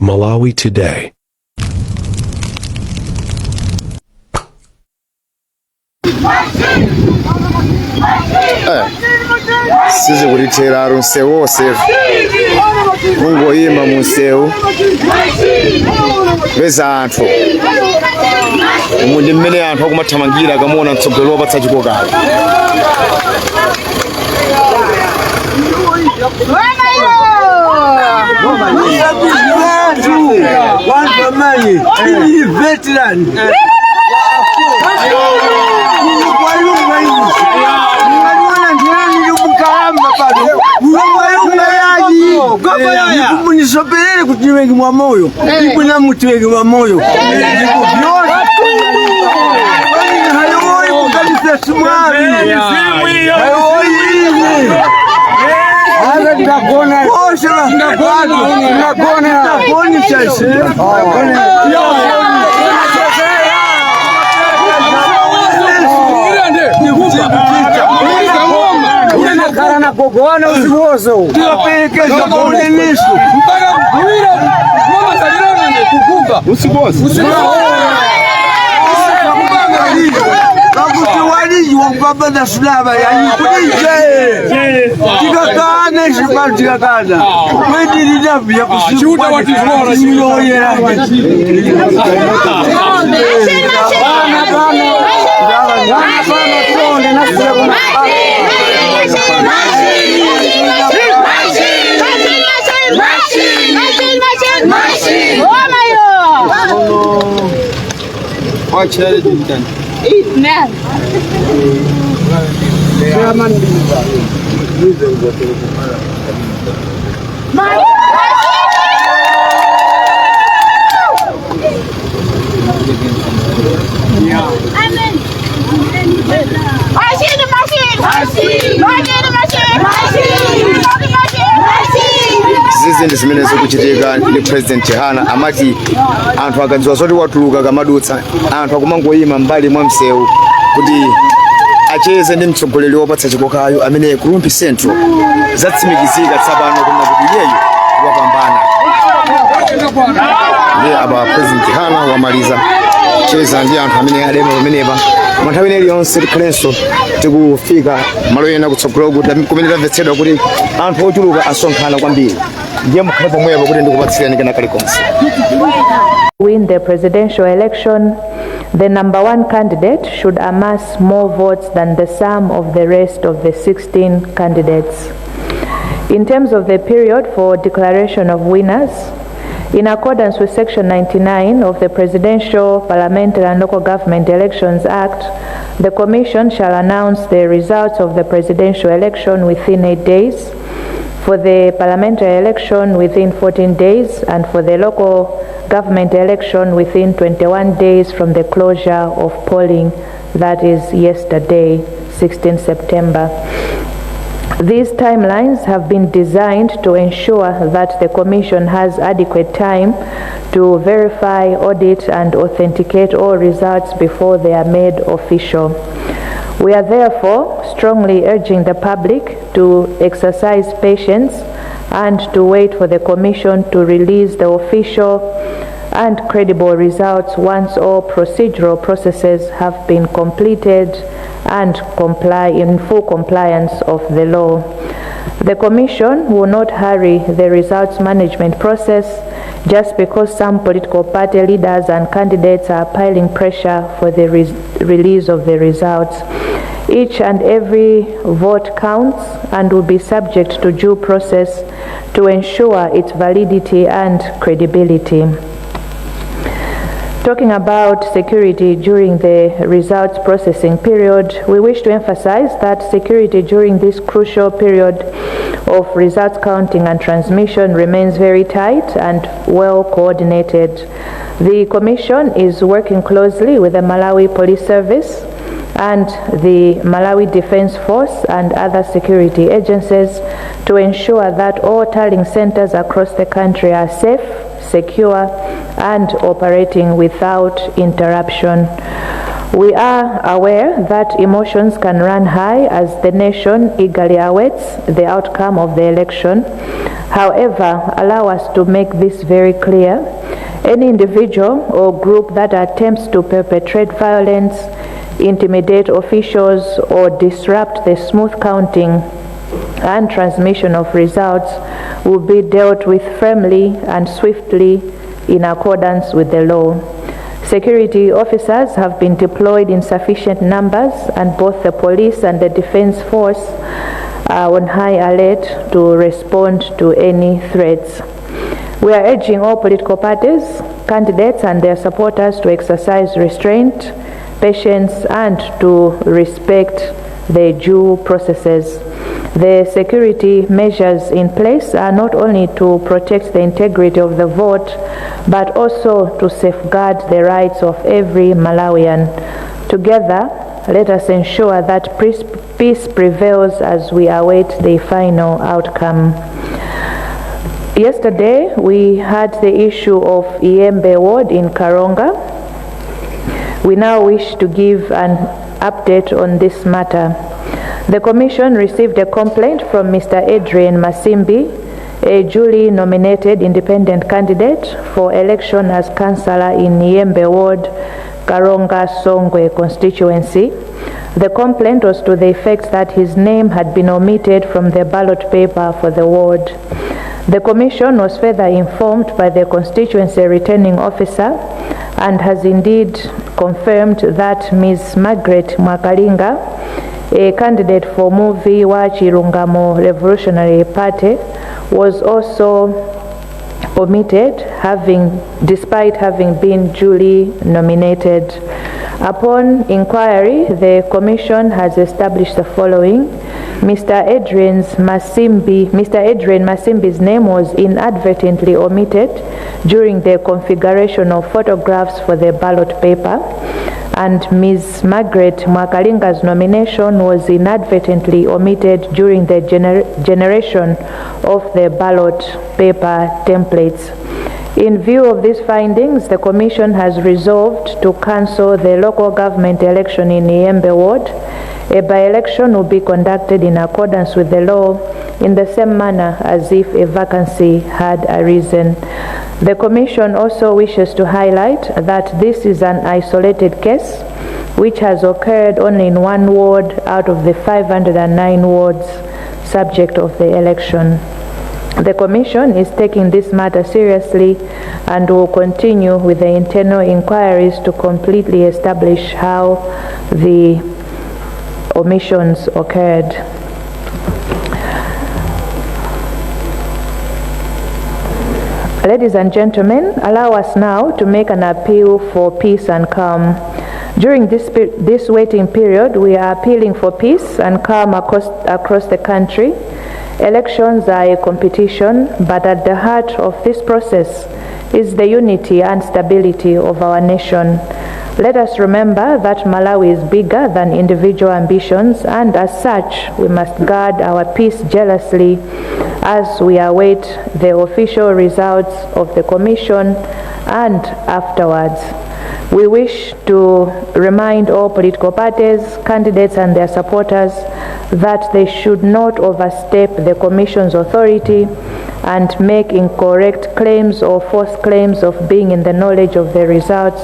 Malawi Today. Sizi kulithera runsewu wose kungoyima munsewu beza anthu umundi mmene anthu akumathamangira akamuona mtsogolo wapatsa chikoka Nisopelele kuti wengi mwa moyo ipo na mtu wengi mwa moyo hayoi kukalisa sumari hayoi hata ndakona ndakona chasi karana gogoana usiwozo tuwapelekeza kwa nisu mpaka kuwira ngoma salirana ndio kukumba usiwozo Kakutuwaliji wakubaba na sulaba yani kulije tikakane shibali tikakana wedi lidabu ya kusimuta watifora siloyera Watch that again. Eat man. Zizi ndizimene zikuchitika ndi President Chihana amati anthu akadziwa zoti watuluka kamadutsa anthu akumangoyima mbali mwa msewu kuti acheze ndi mtsogoleri wopatsa chikokayo amene Kulumbi Central zatsimikizika tsapano kuna kuti iyeyo wapambana. Ndiye apa President Chihana wamaliza cheza ndi anthu amene adema pamenepa manthawi ine iliyonse tikhalenso tikufika malo ena kutsogolo kuti kumene tamvetsedwa kuti anthu ochuluka asonkhana kwambiri ndiye mukhale pomwepo kuti ndikupatsirani kena kalikonse. Win the presidential election, the number one candidate should amass more votes than the sum of the rest of the 16 candidates. In terms of the period for declaration of winners, in accordance with Section 99 of the Presidential, Parliamentary and Local Government Elections Act, the Commission shall announce the results of the presidential election within 8 days, for the parliamentary election within 14 days, and for the local government election within 21 days from the closure of polling, that is yesterday, 16 September. These timelines have been designed to ensure that the Commission has adequate time to verify, audit, and authenticate all results before they are made official. We are therefore strongly urging the public to exercise patience and to wait for the Commission to release the official and credible results once all procedural processes have been completed and comply in full compliance of the law. The Commission will not hurry the results management process just because some political party leaders and candidates are piling pressure for the release of the results. Each and every vote counts and will be subject to due process to ensure its validity and credibility. Talking about security during the results processing period, we wish to emphasize that security during this crucial period of results counting and transmission remains very tight and well coordinated. The Commission is working closely with the Malawi Police Service and the Malawi Defense Force and other security agencies to ensure that all tallying centers across the country are safe, secure, and operating without interruption. We are aware that emotions can run high as the nation eagerly awaits the outcome of the election. However, allow us to make this very clear. Any individual or group that attempts to perpetrate violence, intimidate officials, or disrupt the smooth counting and transmission of results will be dealt with firmly and swiftly in accordance with the law. Security officers have been deployed in sufficient numbers, and both the police and the defense force are on high alert to respond to any threats. We are urging all political parties, candidates and their supporters to exercise restraint, patience and to respect the due processes. The security measures in place are not only to protect the integrity of the vote, but also to safeguard the rights of every Malawian. Together, let us ensure that peace prevails as we await the final outcome. Yesterday, we had the issue of Iyembe Ward in Karonga. We now wish to give an update on this matter. The Commission received a complaint from Mr. Adrian Masimbi, a duly nominated independent candidate for election as councillor in Iyembe Ward, Karonga Songwe constituency. The complaint was to the effect that his name had been omitted from the ballot paper for the ward. The Commission was further informed by the constituency returning officer and has indeed confirmed that Ms. Margaret Mwakalinga, a candidate for Muvi wa Chirungamo Revolutionary Party, was also omitted, despite having been duly nominated. Upon inquiry, the Commission has established the following. Mr. Adrian Masimbi's name was inadvertently omitted during the configuration of photographs for the ballot paper, and Ms. Margaret Mwakalinga's nomination was inadvertently omitted during the generation of the ballot paper templates. In view of these findings, the Commission has resolved to cancel the local government election in Iyembe Ward. A by-election will be conducted in accordance with the law in the same manner as if a vacancy had arisen. The Commission also wishes to highlight that this is an isolated case which has occurred only in one ward out of the 509 wards subject of the election. The Commission is taking this matter seriously and will continue with the internal inquiries to completely establish how the omissions occurred. Ladies and gentlemen, allow us now to make an appeal for peace and calm. During this waiting period, we are appealing for peace and calm across the country. Elections are a competition, but at the heart of this process is the unity and stability of our nation. Let us remember that Malawi is bigger than individual ambitions, and as such, we must guard our peace jealously as we await the official results of the Commission and afterwards. We wish to remind all political parties, candidates and their supporters that they should not overstep the Commission's authority and make incorrect claims or false claims of being in the knowledge of the results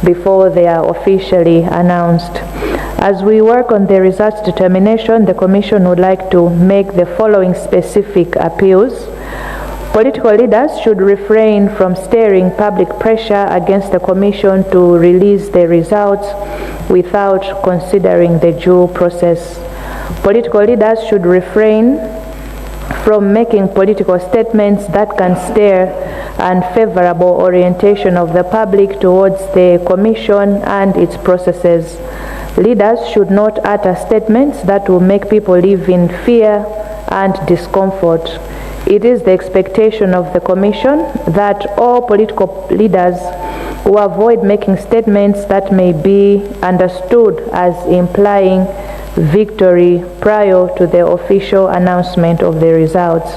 before they are officially announced. As we work on the results determination, the Commission would like to make the following specific appeals. Political leaders should refrain from stirring public pressure against the Commission to release the results without considering the due process. Political leaders should refrain from making political statements that can stir unfavorable orientation of the public towards the Commission and its processes. Leaders should not utter statements that will make people live in fear and discomfort. It is the expectation of the Commission that all political leaders will avoid making statements that may be understood as implying victory prior to the official announcement of the results.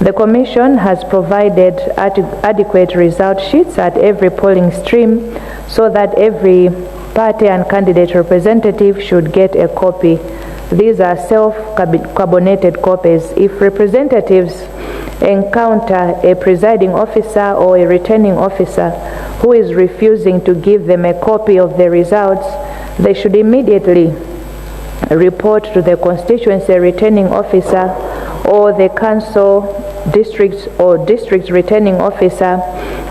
The Commission has provided adequate result sheets at every polling stream so that every party and candidate representative should get a copy. These are self-carbonated copies. If representatives encounter a presiding officer or a returning officer who is refusing to give them a copy of the results, they should immediately report to the constituency returning officer or the council district returning officer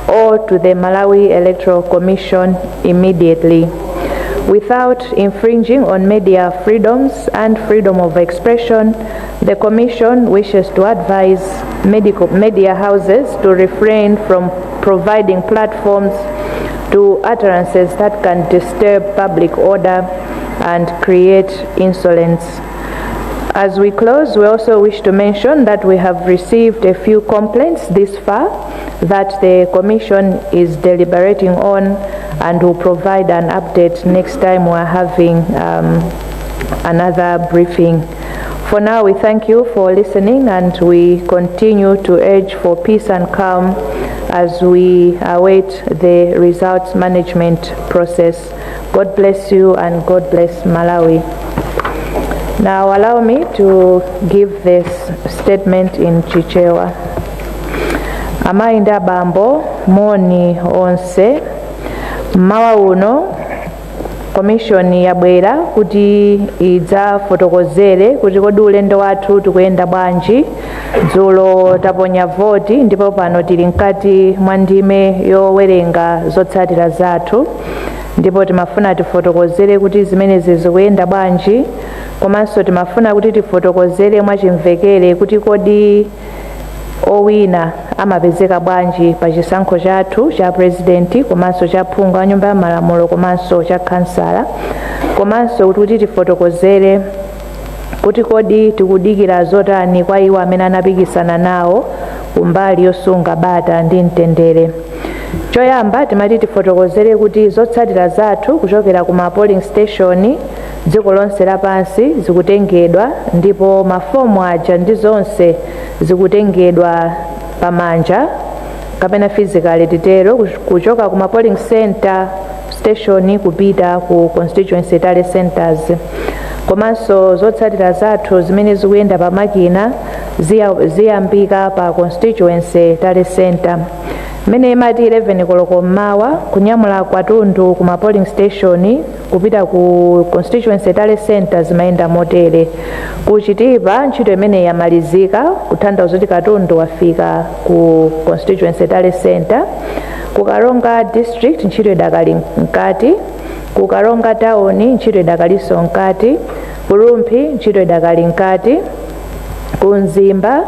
or to the Malawi Electoral Commission immediately. Without infringing on media freedoms and freedom of expression, the Commission wishes to advise media houses to refrain from providing platforms to utterances that can disturb public order and create insolence. As we close, we also wish to mention that we have received a few complaints this far that the Commission is deliberating on and will provide an update next time we're having another briefing. For now, we thank you for listening and we continue to urge for peace and calm as we await the results management process. God bless you and God bless Malawi. Now allow me to give this statement in Chichewa. Amainda bambo moni onse mawa uno Commission yabwera kuti idza fotokozere kuti kodi ulendo wathu tikuyenda bwanji. Dzulo taponya voti ndipo pano tili mkati mwa ndime yowerenga zotsatira zathu, ndipo timafuna tifotokozere kuti zimenezi zikuyenda bwanji, komanso timafuna kuti tifotokozere mwachimvekere kuti kodi owina amapezeka bwanji pa chisankho chathu cha president komanso cha phungu wa nyumba ya malamulo komanso cha kansala, komanso kuti tifotokozere kuti kodi tikudikira zotani kwa iwo amene anapikisana nawo kumbali yosunga bata ndi mtendere. Choyamba timati tifotokozere kuti zotsatira zathu kuchokera ku ma polling station dziko lonse lapansi zikutengedwa, ndipo mafomu aja ndi zonse zikutengedwa pamanja kapena physically titero kuchoka ku ma polling center station kupita ku constituency tally centers. Komanso zotsatira zathu zimene zikuyenda pa makina ziyambika pa constituency tally center. Mene imati 11 koloko mmawa kunyamula kwatundu ku ma polling station kupita ku constituency tally centers maenda motere. Kuchitipa ntchito imene yamalizika kutanthauza kuti katundu wafika ku constituency tally center. Kukaronga district ntchito idakali mkati, kukaronga town ntchito idakalinso mkati, Kulumpi ntchito idakali mkati, Kunzimba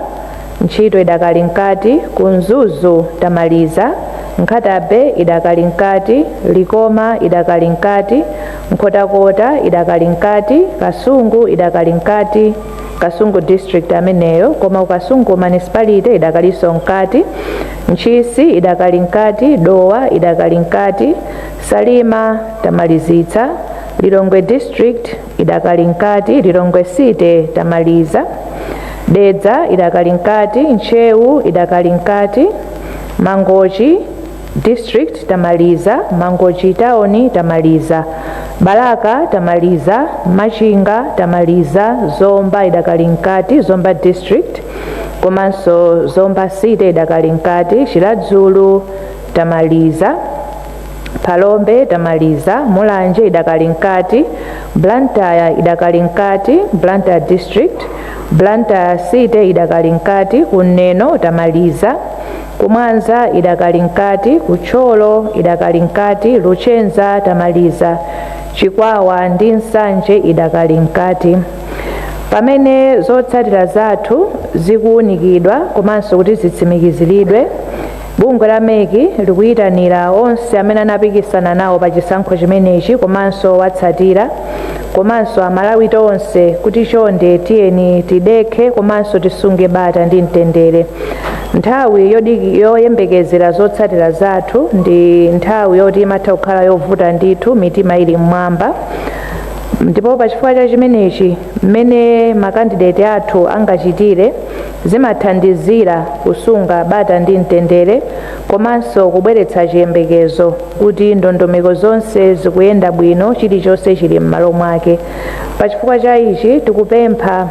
ntchito idakali mkati, Kunzuzu tamaliza, Nkhatabe idakali mkati, Likoma idakali mkati, Nkhotakota idakali mkati, Kasungu idakali mkati, Kasungu district ameneyo, koma Kasungu municipality idakalinso mkati, Nchisi idakali mkati, Dowa idakali mkati, Salima tamalizitsa, Lilongwe district idakali mkati, Lilongwe city tamaliza, Dedza idakali mkati, Nchewu idakali mkati, Mangochi district tamaliza, Mangochi town tamaliza, Balaka tamaliza, Machinga tamaliza, Zomba idakali mkati, Zomba district, komanso Zomba city idakali mkati, Chiladzulu tamaliza, Palombe tamaliza, Mulanje idakali mkati, Blantyre idakali mkati, Blantyre district, Blantyre city idakali mkati, Kuneno tamaliza, Kumwanza idakali mkati, Kucholo idakali mkati, Luchenza tamaliza, Chikwawa ndi Nsanje idakali mkati. Pamene zotsatira zathu zikuunikidwa komanso kuti zitsimikiziridwe, bungwe la meki likuyitanira onse amene anapikisana nawo pa chisankho chimenechi komanso watsatira komanso amalawi tonse kuti chonde tiyeni tidekhe komanso tisunge bata ndi mtendere. Nthawi yoyembekezera zotsatira zathu ndi nthawi yoti imatha kukhala yovuta ndithu, mitima ili mmwamba, ndipo pachifukwa cha chimenechi mmene makandidate athu angachitire zimathandizira kusunga bata ndi mtendere komanso kubweretsa chiyembekezo kuti ndondomeko zonse zikuyenda bwino, chilichonse chili m'malo mwake. Pachifukwa cha ichi tikupempha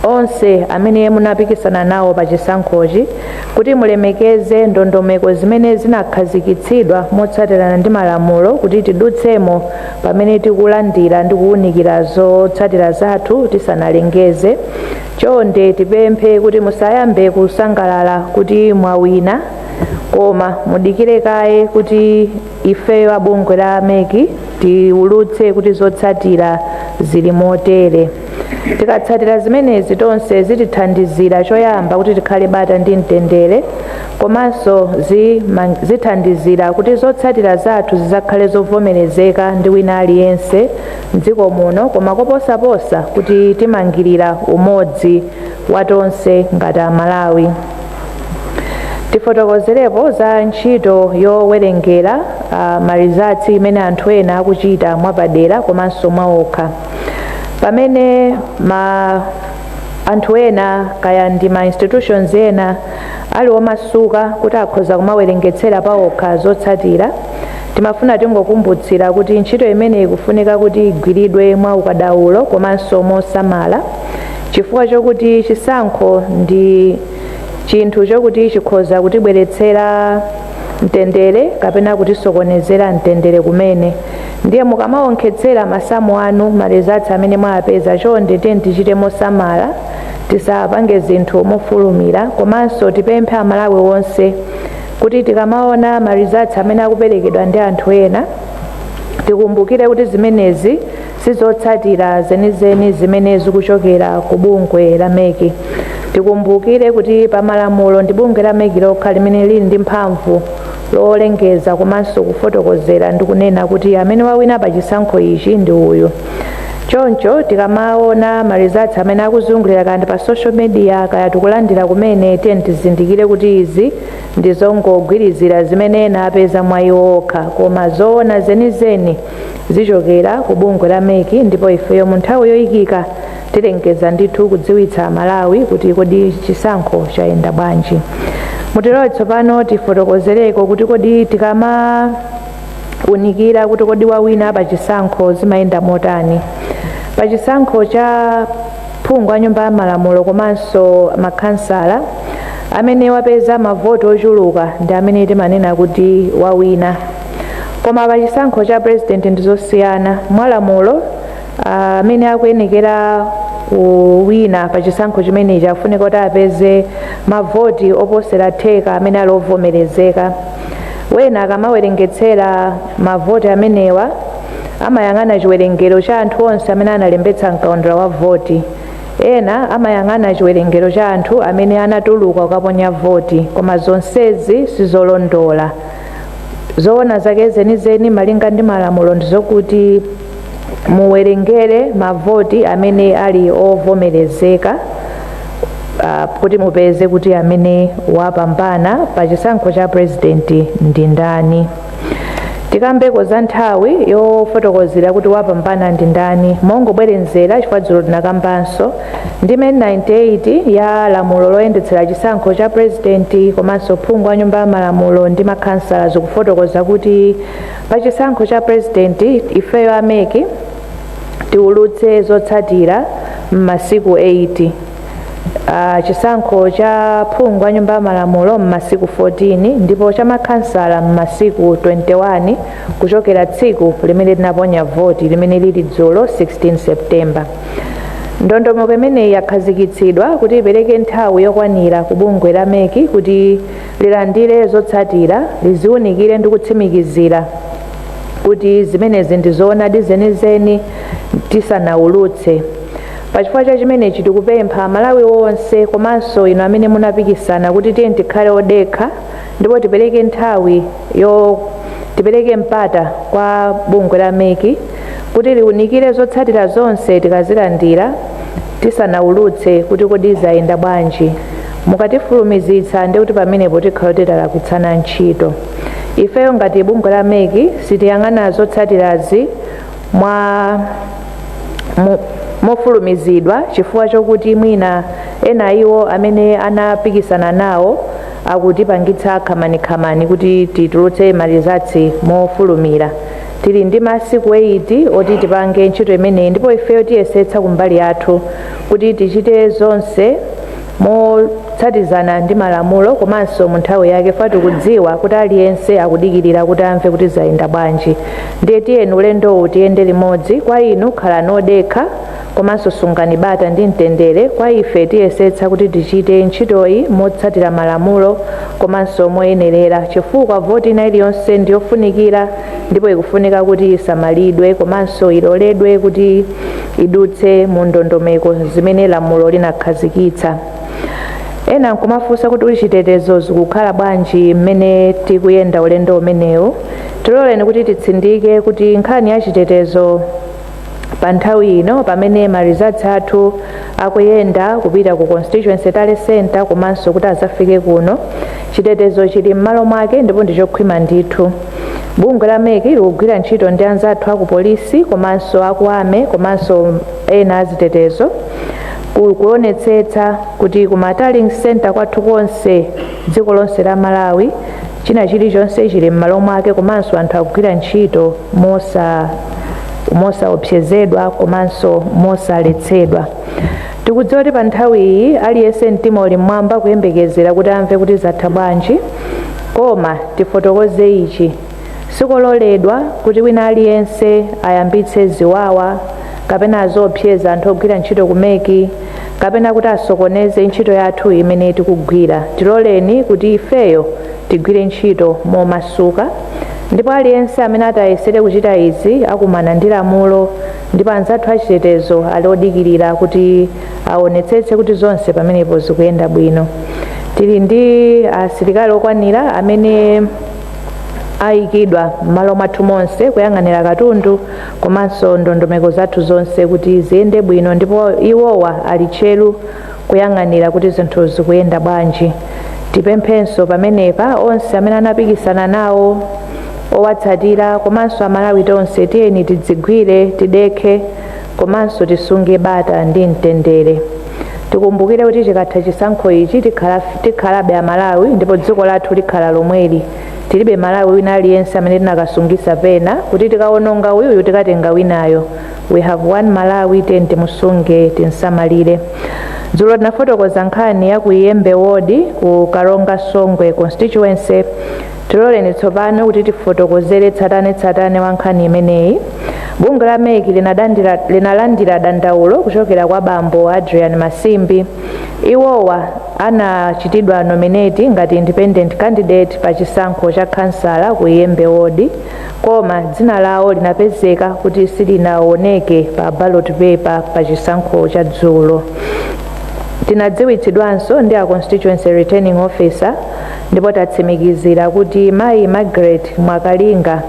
onse amene munapikisana nawo pa chisankhochi kuti mulemekeze ndondomeko zimene zinakhazikitsidwa motsatirana ndi malamulo kuti tidutsemo pamene tikulandira ndi kuwunikira zotsatira zathu tisanalengeze. Chonde tipemphe kuti musayambe kusangalala kuti mwawina, koma mudikire kaye kuti ifeyo abungwe la meki tiwulutse kuti zotsatira zili motere. Tikatsatira zimenezi tonse zitithandizira choyamba kuti tikhale bata ndi mtendere, komanso zithandizira kuti zotsatira zathu zizakhale zovomerezeka ndi wina aliyense m'dziko muno, koma koposaposa kuti timangirira umodzi wa tonse ngati Amalawi. Tifotokozerepo za ntchito yowerengera malizatsi imene anthu ena akuchita mwapadera komanso mwaokha. Pamene anthu ena kaya ndi ma institutions ena ali omasuka kuti akhoza kumawerengetsera paokha zotsatira, timafuna tingokumbutsira kuti ntchito imene ikufunika kuti igwiridwe mwa ukadaulo komanso mosamala, chifukwa chokuti chisankho ndi chinthu chokuti chikhoza kutibweretsera mtendere kapena kutisokonezera mtendere kumene. Ndiye mukamaonkhetsera masamu anu malizatsi amene mwapeza, chonde tichite mosamala, tisapange zinthu mofulumira, komanso tipemphe Amalawi wonse kuti tikamaona malizatsi amene akuperekedwa ndi anthu ena tikumbukire kuti zimenezi sizotsatira zenizeni zimene zikuchokera ku bungwe la meki. Tikumbukire kuti pamalamulo ndi bungwe la meki lokha limene lili ndi mphamvu lolengeza komanso kufotokozera ndi kunena kuti amene wawina pa chisankho ichi ndi uyu. Choncho tikamaona malizatsi amene akuzungulira kandi pa social media kaya tikulandira kumene tizindikire kuti izi ndizongogwirizira zimene ena apeza mwa iwo okha, koma zoona zenizeni zichokera ku bungwe la meki, ndipo ifeyo mu nthawi yoyikika tilengeza ndithu kudziwitsa Malawi kuti kodi chisankho chayenda bwanji. Mutero tsopano tifotokozereko kuti kodi tikamaunikira kuti kodi wawina pa chisankho zimayenda motani. Pa chisankho cha phungu a nyumba ya malamulo komanso makhansala, amene wapeza mavoti ochuluka ndi amene timanena kuti wawina. Koma pa chisankho cha president ndizosiyana. Mwalamulo amene akuyenekera kuwina pa chisankho chimenechi afunika kuti apeze mavoti oposera theka amene ali ovomerezeka. Wena akamawerengetsera mavoti amenewa amayang'ana chiwerengero cha anthu onse amene analembetsa mkaundula wa voti. Ena amayang'ana chiwerengero cha anthu amene anatuluka kukaponya voti, koma zonsezi sizolondola. Zoona zake zenizeni malinga ndi malamulo ndizokuti muwerengere mavoti amene ali ovomerezeka kuti mupeze kuti amene wapambana pa chisankho cha president ndi ndani. Tikambeko za nthawi yofotokozera kuti wapambana ndi ndani, mongobwerenzera chifukwa dzulo tinakambanso ndime 98 ya lamulo loyendetsera chisankho cha president komanso phungu a nyumba ya malamulo ndi makhansala zikufotokoza kuti pa chisankho cha president ifeyo ameki tiwulutse zotsatira m'masiku 80. Chisankho cha phungu a nyumba ya malamulo m'masiku 14 ndipo cha makhansala m'masiku 21 kuchokera tsiku limene tinaponya voti limene lili dzulo 16 September. Ndondomeko imeneyi yakhazikitsidwa kuti ipereke nthawi yokwanira ku bungwe la meki kuti lilandire zotsatira, liziwunikire ndi kutsimikizira kuti zimenezi ndizoona zenizeni tisanawulutse. Pachifukwa cha chimenechi tikupempha Malawi wonse komanso ino amene munapikisana kuti tikhale odekha ndipo tipereke nthawi tipereke mpata kwa bungwe la meki kuti liwunikire zotsatira zonse tikazilandira tisanawulutse kuti kodi zayenda bwanji. Mukatifulumizitsa ndi kuti pamenepo tikhala titalakwitsana ntchito. Ifeyo ngati bungwe la meki sitiyang'ana zotsatirazi mofulumizidwa chifukwa chokuti mwina ena iwo amene anapikisana nawo akutipangitsa khamani kuti titulutse malizatsi mofulumira. Tili ndi masiku 8 oti tipange ntchito imeneyi, ndipo ifeyo tiyesetsa kumbali yathu kuti tichite zonse motsatizana ndi malamulo komanso mu nthawi yake, fati kudziwa kuti aliyense akudikirira kuti amve kuti zayenda bwanji. Ndiye tiyeni ulendowu tiyende limodzi. Kwa inu khalani odekha komanso sungani bata ndi mtendere. Kwa ife tiyesetsa kuti tichite ntchitoyi motsatira malamulo komanso moyenerera, chifukwa voti ina iliyonse ndiyofunikira ndipo ikufunika kuti isamalidwe komanso iloledwe kuti idutse mu ndondomeko zimene lamulo linakhazikitsa. Ena nkumafunsa kuti uli chitetezo zikukhala bwanji mmene tikuyenda ulendo umenewu. Tiloleni kuti titsindike kuti nkhani ya chitetezo pa nthawi ino pamene malizatsi athu akuyenda kupita ku constituency tale center komanso kuti azafike kuno, chitetezo chili m'malo mwake ndipo ndichokhwima ndithu. Bungwe la MEC likugwira ntchito ndi anzathu aku polisi komanso aku ame komanso ena azitetezo kuonetsetsa kuti ku tallying center kwathu konse dziko lonse la Malawi china chilichonse chili m'malo mwake komanso anthu akugwira ntchito mosaopsezedwa komanso mosaletsedwa. Tikudziwa kuti pa nthawi iyi aliyense mtima uli mmwamba kuyembekezera kuti amve kuti zatha bwanji, koma tifotokoze ichi: sikololedwa kuti wina aliyense ayambitse ziwawa kapena azopseza anthu ogwira ntchito ku MEC kapena kuti asokoneze ntchito yathu imene tikugwira. Tiloleni kuti ifeyo tigwire ntchito momasuka, ndipo aliyense amene atayesere kuchita izi akumana ndi lamulo, ndipo anzathu achitetezo ali odikirira kuti aonetsetse kuti zonse pamenepo zikuyenda bwino. Tili ndi asilikali okwanira amene ayikidwa m'malo mwathu monse kuyang'anira katundu komanso ndondomeko zathu zonse kuti ziyende bwino, ndipo iwowa ali tcheru kuyang'anira kuti zinthu zikuyenda bwanji. Tipemphenso pamenepa onse amene anapikisana nawo, owatsatira komanso Amalawi tonse, tiyeni tidzigwire, tidekhe komanso tisunge bata ndi mtendere. Tikumbukire kuti chikatha chisankho ichi tikhalabe Amalawi ndipo dziko lathu likhala lomweli. Tilibe Malawi wina aliyense amene tinakasungisa pena kuti tikawononga uyuyu tikatenga winayo. We have one Malawi, tiyeni timusunge, tinsamalire. Dzulo tinafotokoza nkhani ya ku Iyembe Ward ku Karonga Songwe constituency. Tiloleni tsopano kuti tifotokozere tsatane wa nkhani imeneyi. Bungwe la MEC linalandira dandaulo kuchokera kwa bambo Adrian Masimbi. Iwowa anachitidwa nominate ngati independent candidate pa chisankho cha kansala ku Iyembe Ward, koma dzina lawo linapezeka kuti silinaoneke pa ballot paper pa chisankho cha dzulo. Tinadziwitsidwanso ndi a constituency returning officer ndipo tatsimikizira kuti Mayi Margaret Mwakalinga,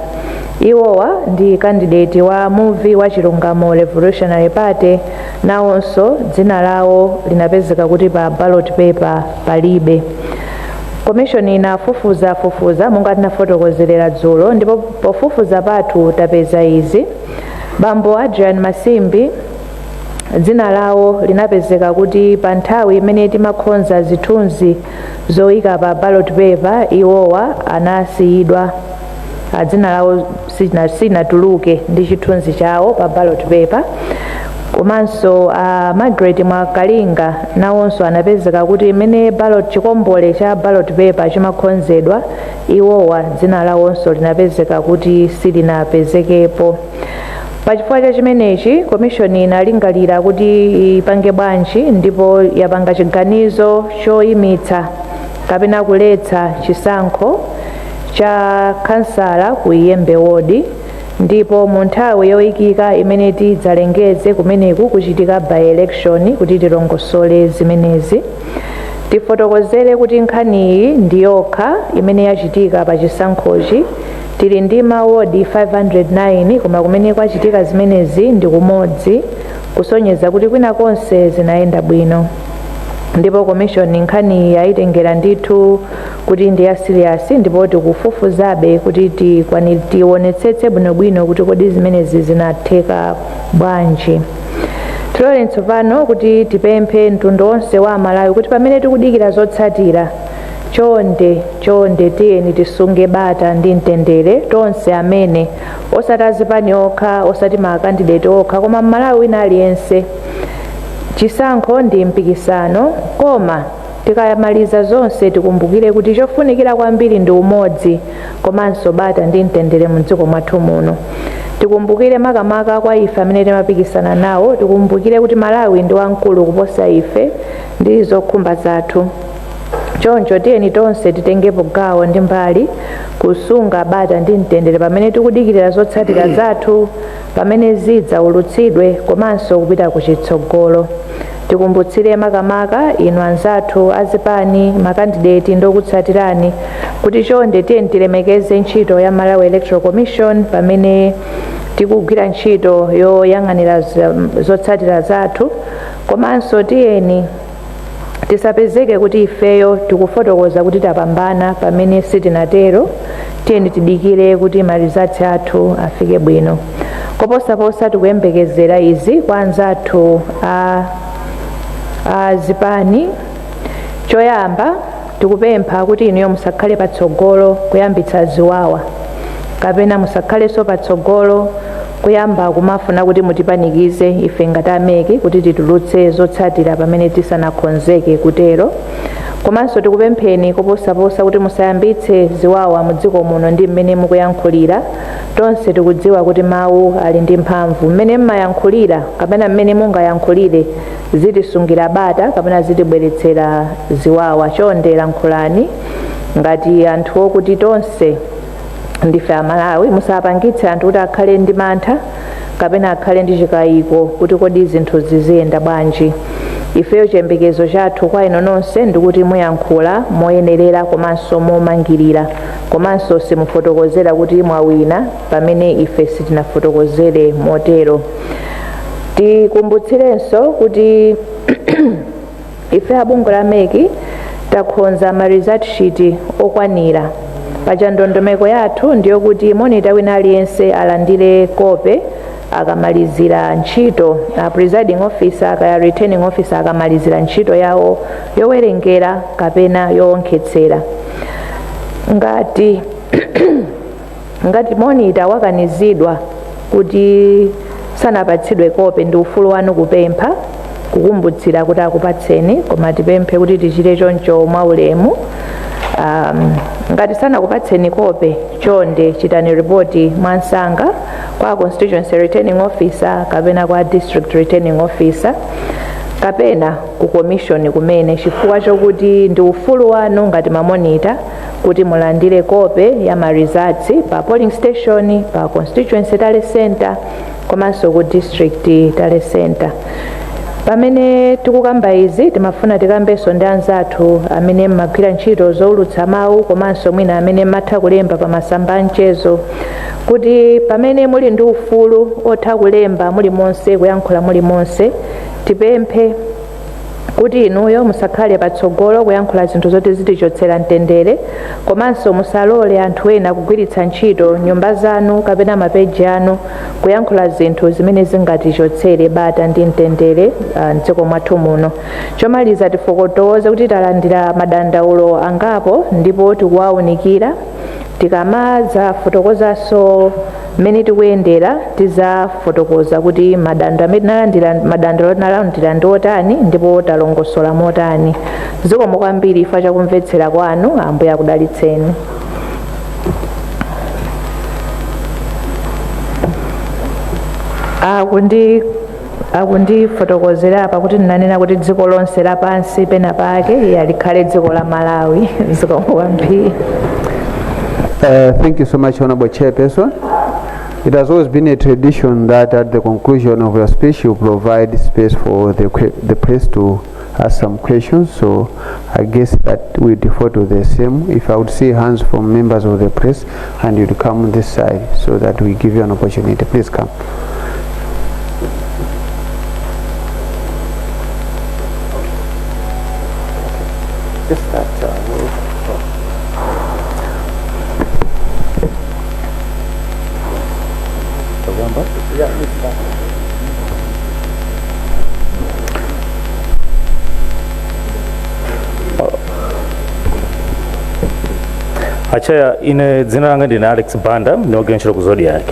iwowa ndi candidate wa movie wa Chilungamo Revolutionary Party, nawonso dzina lawo linapezeka kuti pa ballot paper palibe. Commission inafufuza monga tinafotokozerera dzulo, ndipo pofufuza pathu tapeza izi: bambo Adrian Masimbi dzina lawo linapezeka kuti pa nthawi imene timakhonza zithunzi zoyika pa ballot paper iwowa anasiyidwa, dzina lawo sinatuluke ndi chithunzi chawo pa ballot paper. Komanso Margaret Mwakalinga nawonso anapezeka kuti imene chikombole cha ballot paper chimakhonzedwa iwowa dzina lawonso linapezeka kuti silinapezekepo. Pachifukwa cha chimenechi, commission inalingalira kuti ipange bwanji, ndipo yapanga chiganizo choyimitsa kapena kuletsa chisankho cha kansala ku Iyembe Ward, ndipo mu nthawi yoyikika imene tidzalengeze kumeneku kuchitika by election kuti tilongosole zimenezi. Tifotokozere kuti nkhaniyi ndi yokha imene yachitika pa chisankhochi. Tili ndi mawodi 509 koma kumene kwachitika zimenezi ndi kumodzi, kusonyeza kuti kwina konse zinayenda bwino. Ndipo commission nkhani yayitengera ndithu kuti ndi ya serious, ndipo tikufufuzabe kuti tionetsetse bwinobwino kuti kodi zimenezi zinatheka bwanji. Tiloleni tsopano kuti tipemphe mtundu wonse wa Malawi kuti pamene tikudikira zotsatira chonde tiyeni tisunge bata ndi mtendere tonse amene osati azipani okha osati makandidate okha koma Malawi wina aliyense. Chisankho ndi mpikisano koma tikayamaliza zonse tikumbukire kuti chofunikira kwambiri ndi umodzi komanso bata ndi mtendere mdziko mwathu muno. Tikumbukire makamaka kwa ife amene timapikisana nawo, tikumbukire kuti Malawi ndi wamkulu kuposa ife ndi zokhumba zathu. Choncho tiyeni tonse titengepo gawo ndi mbali kusunga bata ndi mtendere pamene tikudikirira zotsatira zathu pamene zidzaulutsidwe komanso kupita kuchitsogolo. Tikumbutsire makamaka inu anzathu azipani makandidate ndokutsatirani kuti chonde tiyeni tilemekeze ntchito ya Malawi Electoral Commission pamene tikugwira ntchito yoyang'anira zotsatira zathu komanso tiyeni tisapezeke kuti ifeyo tikufotokoza kuti tapambana pamene sitinatero. Tiyeni tidikire kuti marizatsi athu afike bwino. Koposaposa tikuyembekezera izi kwa anzathu azipani. Choyamba tikupempha kuti inuyo musakhale patsogolo kuyambitsa ziwawa kapena musakhalenso patsogolo kuyamba kumafuna kuti mutipanikize ife ngati ameki kuti titulutse zotsatira pamene tisanakonzeke kutero. Komanso tikupempheni koposaposa kuti musayambitse ziwawa mudziko muno ndi mmene mukuyankhulira. Tonse tikudziwa kuti mawu ali ndi mphamvu. Mmene mmayankhulira kapena mmene mungayankhulire zitisungira bata kapena zitibweretsera ziwawa. Chonde lankhulani ngati anthu okuti tonse ndife Amalawi, musapangitse anthu kuti akhale ndi mantha kapena akhale ndi chikayiko kuti kodi zinthu ziziyenda bwanji. Ifeyo chiyembekezo chathu kwa ino nonse ndikuti muyankhula moyenerera komanso momangirira komanso simufotokozera kuti mwawina pamene ife sitinafotokozere motero. Tikumbutsirenso kuti ife abungo la meki takhonza ma result sheet okwanira. Paja ndondomeko yathu ndiyo kuti monita wina aliyense alandire kope akamalizira ntchito presiding officer kaya returning officer akamalizira ntchito yawo yowerengera kapena yowonkhetsera. Ngati monita wakanizidwa kuti sanapatsidwe kope ndi ufulu wanu kupempha kukumbutsira kuti akupatseni koma tipemphe kuti tichite choncho mwaulemu. Ngati sanakupatseni kope chonde chitani ripoti mwansanga kwa constituency returning officer kapena kwa district returning officer kapena ku commission kumene chifukwa chokuti ndi ufulu wanu ngati mamonita kuti mulandire kope ya ma results pa polling station, pa constituency tale center komanso ku district tale center. Pamene tikukamba izi timafuna tikambenso ndi anzathu amene mmagwira ntchito zoulutsa mawu komanso mwina amene matha kulemba pa masamba amchezo kuti pamene muli ndi ufulu otha kulemba muli monse kuyankhula muli monse tipemphe kuti inuyo musakhale patsogolo kuyankhula zinthu zoti zitichotsera mtendere komanso musalole anthu ena kugwiritsa ntchito nyumba zanu kapena mapeji anu kuyankhula zinthu zimene zingatichotsere bata ndi mtendere mdziko mwathu muno. Chomaliza tifotokoze kuti talandira madandaulo angapo ndipo tikuwaunikira. Tikamaza fotokozanso mmene tikuyendera tizafotokoza kuti madandaulo nalandira ndi otani ndipo talongosola motani. Zikomo kwambiri ifa chakumvetsera kwanu. Ambuye akudalitseni. Akundifotokozera apa kuti ndinanena kuti dziko lonse lapansi pena pake likhale dziko la Malawi. Zikomo kwambiri. Thank you so much, Honorable Chairperson. It has always been a tradition that at the conclusion of your speech you provide space for the press to ask some questions, so I guess that we default to the same. If I would see hands from members of the press and you'd come on this side so that we give you an opportunity. Please come. Just that Achaya ine dzina langa ndine Alex Banda ndinogwira ntchito ku Zodiac.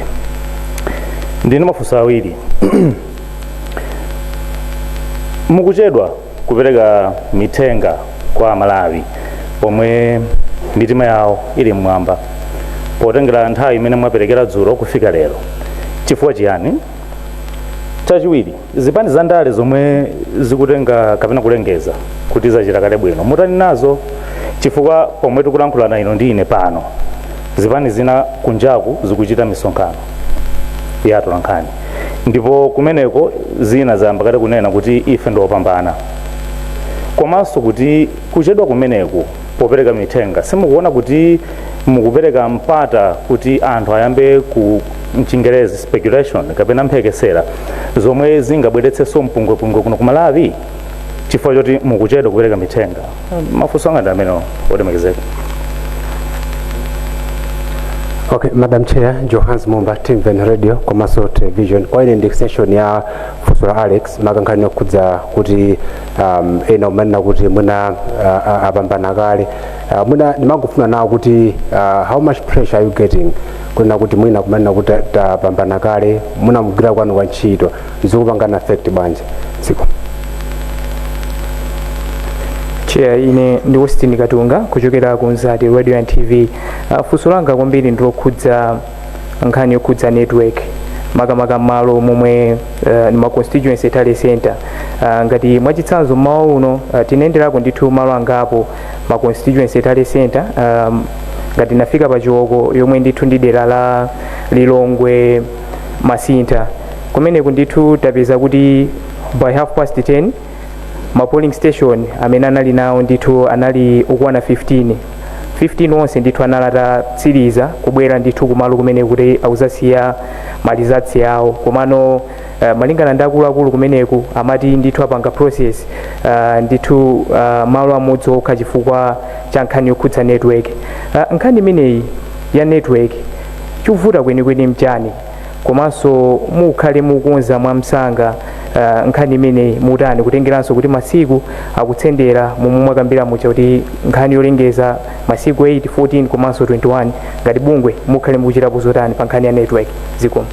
Ndine mafunso awiri. Mukuchedwa kupereka mitenga kwa Malawi omwe mitima yawo ili mmwamba potengera nthawi imene mwaperekera dzulo kufika lero. Chifukwa chiyani? Chachiwiri, zipani za ndale zomwe zikutenga kapena kulengeza kuti zachita kale bwino mutani nazo, chifukwa pomwe tikulankhulana ino ndi ine pano zipani zina kunjaku zikuchita misonkhano ya atolankhani, ndipo kumeneko zina zayamba kale kunena kuti ife ndiopambana. Komanso kuti kuchedwa kumeneku popereka mitenga simukuona kuti mukupereka mpata kuti anthu ayambe ku mchingerezi speculation kapena mphekesera zomwe zingabweretsenso mpungwepungwe kuno ku Malawi chifukwa choti mukuchedwa kupereka mitenga? Mafunso anga ndi amene olemekezeka. Okay, Madam Chair, Johans Mumba, Team Ven Radio, Komaso Television. Oil and extension ya Fusura Alex, magankhani okudza kuti eno manena kuti muna abambana kale. Muna nimangofuna nawo kuti how much pressure are you getting? Kuna kuti mwina kumanena kuti abambana kale, muna mugwira kwanu kwa ntchito, zikupangana affect banje. Siko. Chair, ine ndi Westin Katunga kuchokera ku Nzati Radio and TV. Funso langa kwambiri ndilokhudza nkhani yokhudza network makamaka malo momwe ni ma constituency tale center. Ngati mwachitsanzo mmawa uno tinayenderako ndithu malo angapo ma constituency tale center, ngati nafika pa Chiwoko yomwe ndithu ndi dera la Lilongwe Masinta, kumeneku ndithu tapeza kuti by 10:30 ma polling station amene anali nawo ndithu anali okwana 15 onse ndithu analata tsiriza kubwera ndithu kumalo kumene kuti auzasiya malizatsi yawo. Komano malingana ndi akuluakulu kumeneku amati ndithu apanga process ndithu malo amodzi okha chifukwa cha nkhani yokhudza network. Nkhani imeneyi ya network chikuvuta kwenikweni mchani, komanso mukhale mukonza mwamsanga nkhani imene mutani kutengeranso kuti masiku akutsendera momwe mwakambira mucha kuti nkhani yolengeza masiku 8, 14 komanso 21 ngati bungwe mukhale mukuchitapo zotani pa nkhani ya network. Zikomo.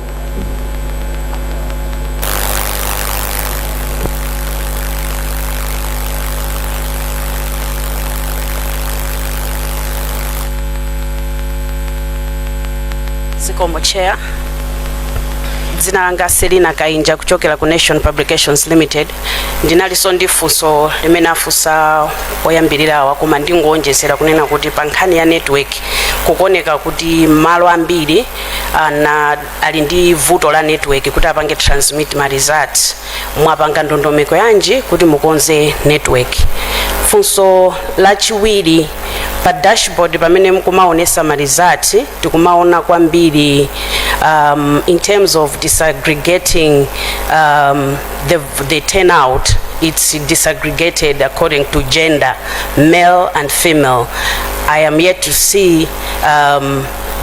Zikomo Chair. Dzina langa Selina Kainja kuchokera ku Nation Publications Limited. Ndinaliso ndi funso limene afunsa oyambirirawa koma ndingonjezera kunena kuti pa nkhani ya network kukoneka kuti malo ambiri ali ndi vuto la network kuti apange transmit ma results. Mwapanga ndondomeko yanji kuti mukonze network? Funso lachiwiri, pa dashboard pamene mukumaonesa ma results tikumaona kwambiri in terms of disaggregating the turnout, it's disaggregated according to gender, male and female. I am yet to see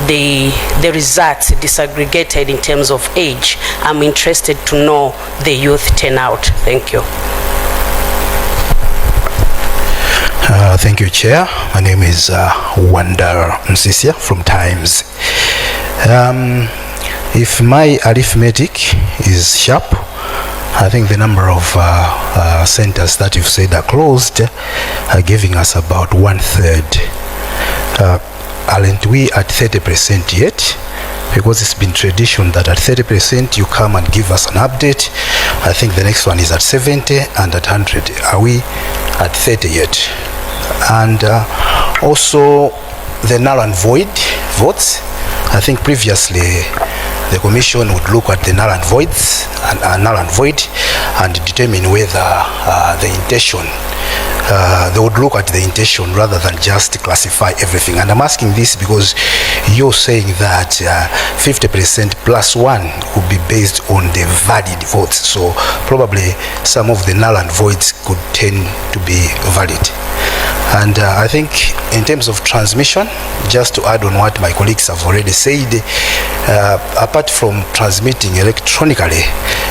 the results disaggregated in terms of age. I'm interested to know the youth turnout. Thank you. Thank you, Chair. My name is Wanda Msisia from Times. If my arithmetic is sharp, I think the number of centers that you've said are closed are giving us about 1/3. Aren't we at 30% yet? Because it's been tradition that at 30% you come and give us an update. I think the next one is at 70 and at 100. Are we at 30 yet? And also the null and void votes. I think previously the commission would look at the null and voids and null and void and determine whether the intention, they would look at the intention rather than just classify everything. And I'm asking this because you're saying that 50% plus 1 would be based on the valid votes. So probably some of the null and voids could tend to be valid. And I think in terms of transmission, just to add on what my colleagues have already said, apart from transmitting electronically,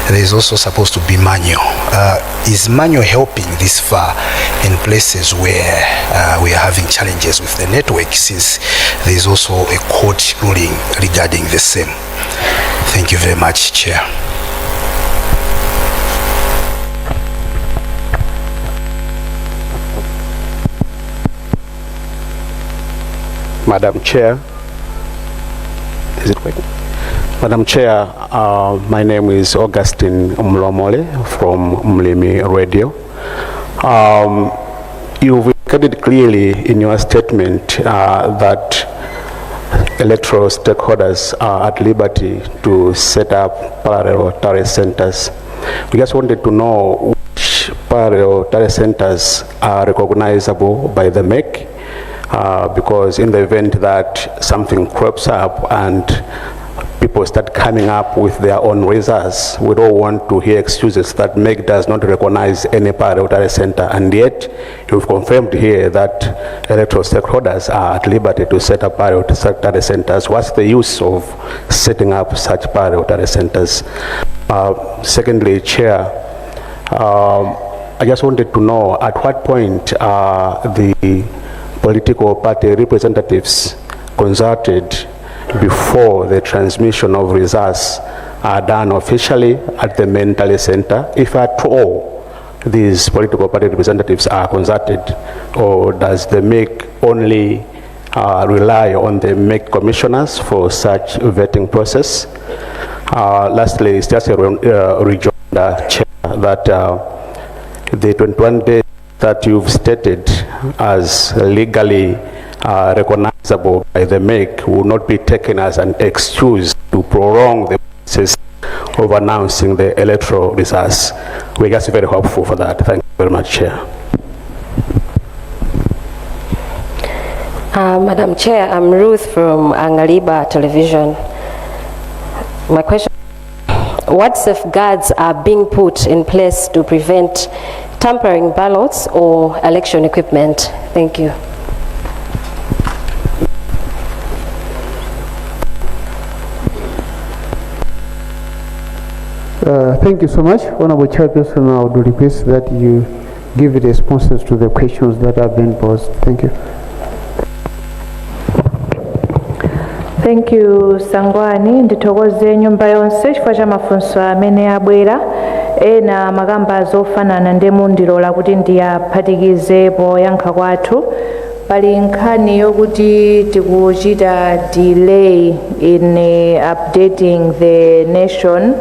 there is also supposed to be manual. Is manual helping this far in places where we are having challenges with the network, since there is also a court ruling regarding the same. Thank you very much, Chair. Madam Chair, is it working? Madam Chair, my name is Augustine Mlomole from Mlimi Radio. You've indicated clearly in your statement that electoral stakeholders are at liberty to set up parallel tally centers. We just wanted to know which parallel tally centers are recognizable by the MEC, because in the event that something crops up and people start coming up with their own results, we don't want to hear excuses that MEC does not recognize any parallel tally center, and yet you've confirmed here that electoral stakeholders are at liberty to set up parallel tally centers. What's the use of setting up such parallel tally centers? Secondly, Chair, I just wanted to know at what point the political party representatives consulted before the transmission of results are done officially at the main tally center, if at all these political party representatives are consulted, or does the MEC only rely on the MEC commissioners for such vetting process? Lastly, it's just a rejoinder, Chair, that the 21 days that you've stated as legally recognizable by the MEC will not be taken as an excuse to prolong the process of announcing the electoral results. We're just very hopeful for that. Thank you very much, Chair. Madam Chair, I'm Ruth from Angaliba Television. My question: what safeguards are being put in place to prevent tampering ballots or election equipment? Thank you. Thank you so much. Honorable Chairperson, I would request that you give responses to the questions that have been posed. Thank you. Thank you, Sangwani. Ndithokoze nyumba yonse chifukwa cha mafunso amene abwera. Ena magamba zofanana ndemu ndilola kuti ndiyaphatikize poyankha kwathu. Pali nkhani yokuti tikuchita delay in updating the nation.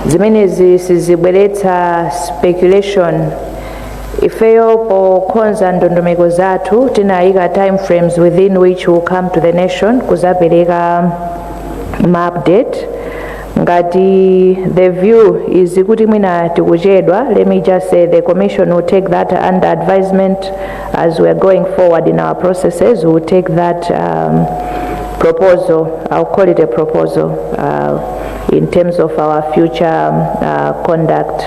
Zimenezi sizibweretsa speculation. Ifeyo pokonza ndondomeko zathu tinayika time frames within which will come to the nation kuzapereka ma update. Ngati the view is kuti mwina tikuchedwa, let me just say the commission will take that under advisement as we are going forward in our processes. We will take that proposal, I'll call it a proposal, in terms of our future conduct.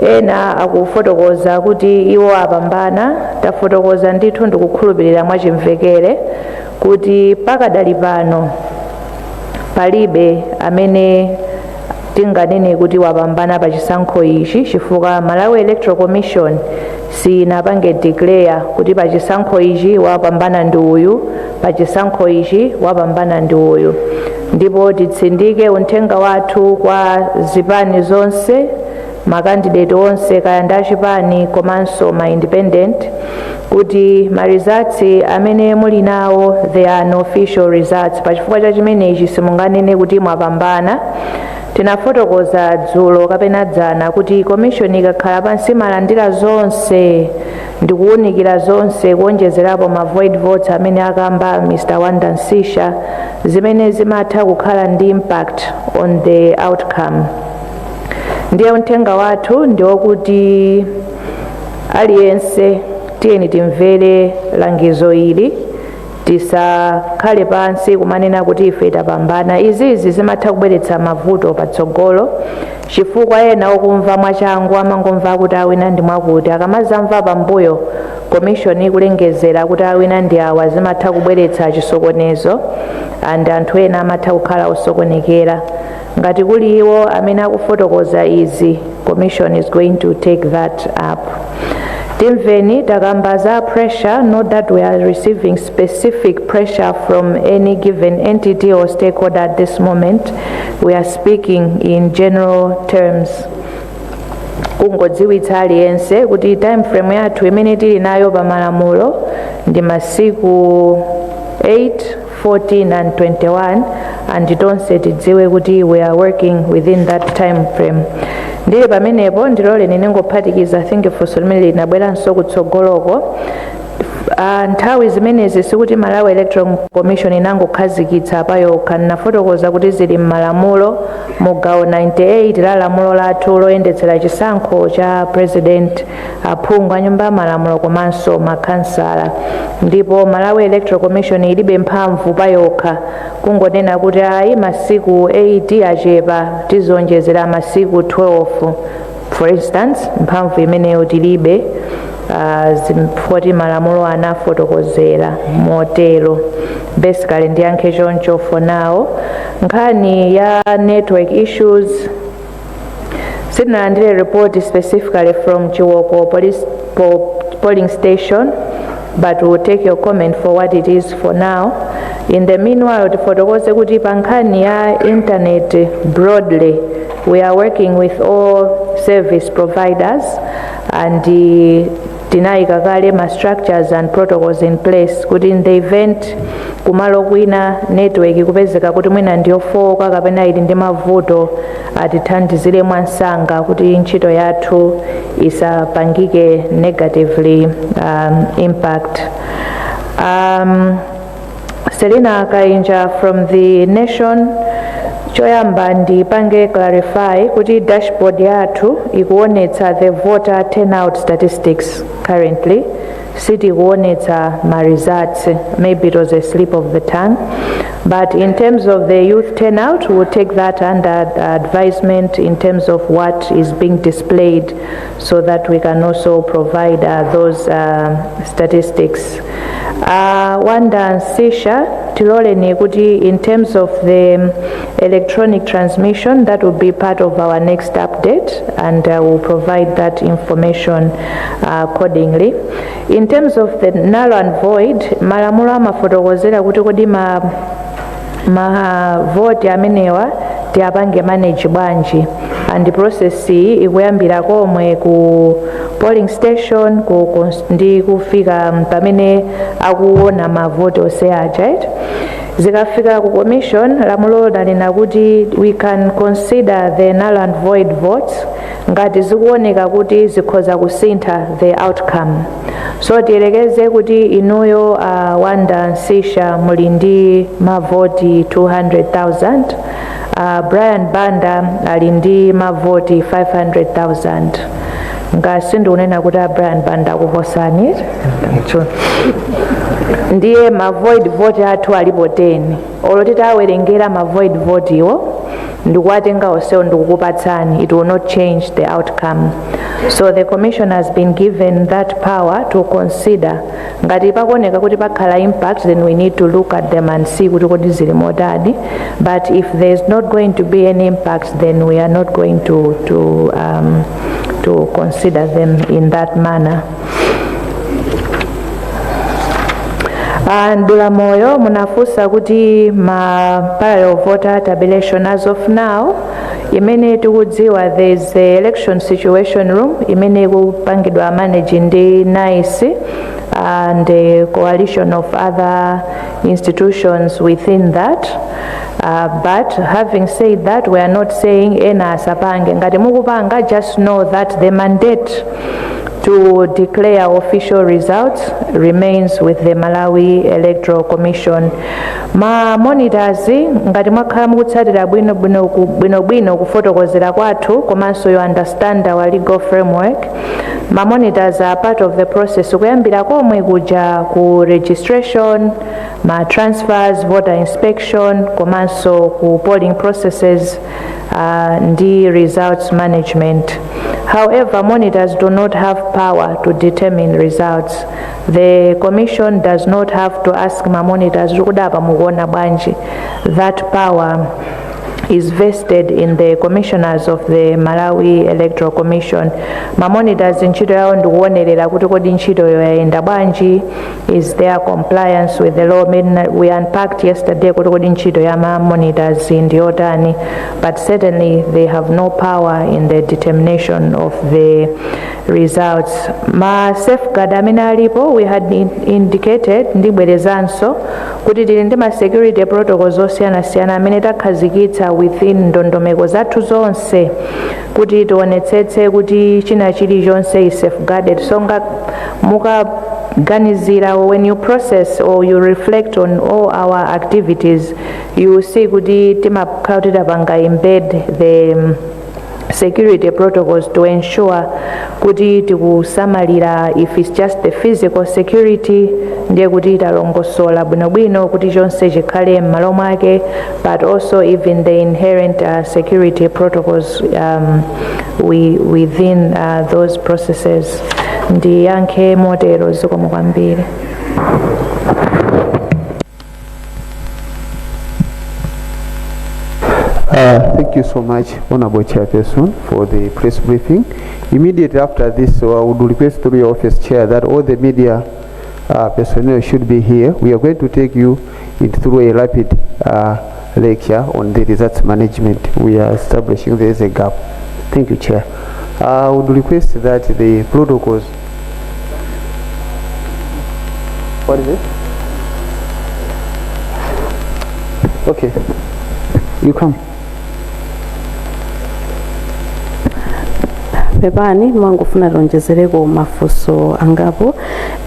Ena akufotokoza kuti iwo apambana, tafotokoza ndithu ndikukhulupirira mwachimvekere kuti pakadali pano palibe amene tinganene kuti wapambana pa chisankho ichi, chifukwa Malawi Electoral Commission sinapange declare kuti pa chisankho ichi wapambana ndi uyu, pa chisankho ichi wapambana ndi uyu. Ndipo titsindike uthenga wathu kwa zipani zonse, makandidate onse kaya ndi achipani komanso ma independent, kuti ma results amene muli nawo they are unofficial results. Pachifukwa cha chimenechi simunganene kuti mwapambana. Tinafotokoza dzulo kapena dzana kuti commission ikakhala pansi malandira zonse ndikuwunikira zonse kuonjezerapo ma void votes amene akamba Mr. Wanda Nsisha, zimene zimatha kukhala ndi impact on the outcome. Ndiye uthenga wathu ndiokuti aliyense tiyeni timvere langizo ili, tisakhale pansi kumanena kuti ife tapambana. Izizi zimatha kubweretsa mavuto patsogolo, chifukwa ena okumva mwachangu amangomva kuti awina ndi mwakuti, akamazamva pambuyo commission ikulengezera kuti awina ndi awa, zimatha kubweretsa chisokonezo and anthu ena amatha kukhala osokonekera. Ngati kuli iwo amene akufotokoza izi, commission is going to take that up. Timveni takambaza pressure, not that we are receiving specific pressure from any given entity or stakeholder at this moment. We are speaking in general terms. Kungodziwitsa aliyense kuti time frame yathu imene tili nayo pa malamulo ndi masiku 8, 14 and 21, and tonse tidziwe kuti we are working within that time frame. Ndili pamenepo ndilole ninengophatikiza think funso limene linabweranso kutsogoloko. Nthawi zimenezi sikuti Malawi Electoral Commission inangokhazikitsa payokha, nafotokoza kuti zili m'malamulo mugawo 98 la lamulo lathu loyendetsera chisankho cha president, aphungu a nyumba ya malamulo komanso makhansala. Ndipo Malawi Electoral Commission ilibe mphamvu payokha kungonena kuti ayi masiku 8 achepa tizonjezera masiku 12. For instance, mphamvu imeneyo tilibe. Zimfoti malamulo anafotokozera motero. Basically ndiyankhe choncho for now. Nkhani ya network issues sitinalandire report specifically from Chiwoko polling station, but we'll take your comment for what it is for now. In the meanwhile, tifotokoze kuti pa nkhani ya internet broadly, we are working with all service providers and tinayika kale ma structures and protocols in place kuti in the event kumalo kwina network kupezeka kuti mwina ndiyofoka kapena ili ndi mavuto atithandizire mwansanga kuti ntchito yathu isapangike negatively impact. Selina Kainja from the Nation. Choyamba ndipange clarify kuti dashboard yathu ikuonetsa the voter turnout statistics currently. City kuonetsa my results, maybe it was a slip of the tongue. But in terms of the youth turnout, we'll take that under advisement in terms of what is being displayed so that we can also provide those statistics. Wanda Sisha, tilole ni kuti in terms of the electronic transmission, that will be part of our next update, and we'll provide that information accordingly. In terms of the null and void, malamulo amafotokozera kuti kodi ma vote amenewa tiapange manage bwanji, and the process ikuyambira komwe ku polling station ndi kufika pamene akuona mavote onse aja. Zikafika ku commission, lamulo linena kuti we can consider the null and void votes ngati zikuoneka kuti zikhoza kusintha the outcome. So tiyerekeze kuti inuyo Wanda Nsisha muli ndi mavoti 200,000, Brian Banda ali ndi mavoti 500,000. Ngasindu unena kuti Brian Banda kuhosani ndiye mavoid vote athu alipo 10. Olotita awerengera mavoid vote iwo ndikuwatenga onsewo ndikukupatsani, it will not change the outcome. So the commission has been given that power to consider ngati pakuoneka kuti pakhala impact, then we need to look at them and see kuti kodi zili motani. But if there is not going to be any impact, then we are not going to consider them in that manner. Ndula moyo munafusa kuti ma parallel voter tabulation as of now imene tikudziwa there is a election situation room imene kupangidwa manage ndi NICE and a coalition of other institutions within that. But having said that, we are not saying ena asapange. Ngati mukupanga, just know that the mandate to declare official results remains with the Malawi Electoral Commission. Ma monitors ngati mwakhala mukutsatira bwino kufotokozera kwathu komanso you understand our legal framework. Ma monitors are part of the process kuyambira komwe kuja ku registration, ma transfers, voter inspection komanso ku polling processes ndi results management. However, monitors do not have power to determine results. The commission does not have to ask my monitors kudapa mukuona bwanji. That power is vested in the commissioners of the Malawi Electoral Commission. Ma monitors ntchito yawo ndikuonerera kuti kodi ntchitoyo yayenda bwanji, is there compliance with the law. We unpacked yesterday kuti kodi ntchito ya ma monitors ndiyotani, but certainly they have no power in the determination of the results. Ma safeguard amene alipo, we had indicated ndibwerezanso kuti tili ndi ma security protocols osiyanasiyana amene takhazikitsa within ndondomeko zathu zonse kuti tionetsetse kuti china chilichonse is safeguarded. So mukaganizira, when you process or you reflect on all our activities, you will see kuti timakhala kuti tapanga embed the security protocols to ensure kuti tikusamalira, if it's just the physical security ndiye kuti talongosola bwinobwino kuti chonse chikhale m'malo mwake, but also even the inherent security protocols within those processes. Ndiyankhe motero, zikomo kwambiri. Thank you so much, Honorable Chairperson, for the press briefing. Immediately after this, I would request through your office chair that all the media personnel should be here. We are going to take you through a rapid lecture on the results management. We are establishing there is a gap. Thank you, Chair. I would request that the protocols. What is it? Okay, you come. Pepani mwangufuna tonjezereko mafunso angapo.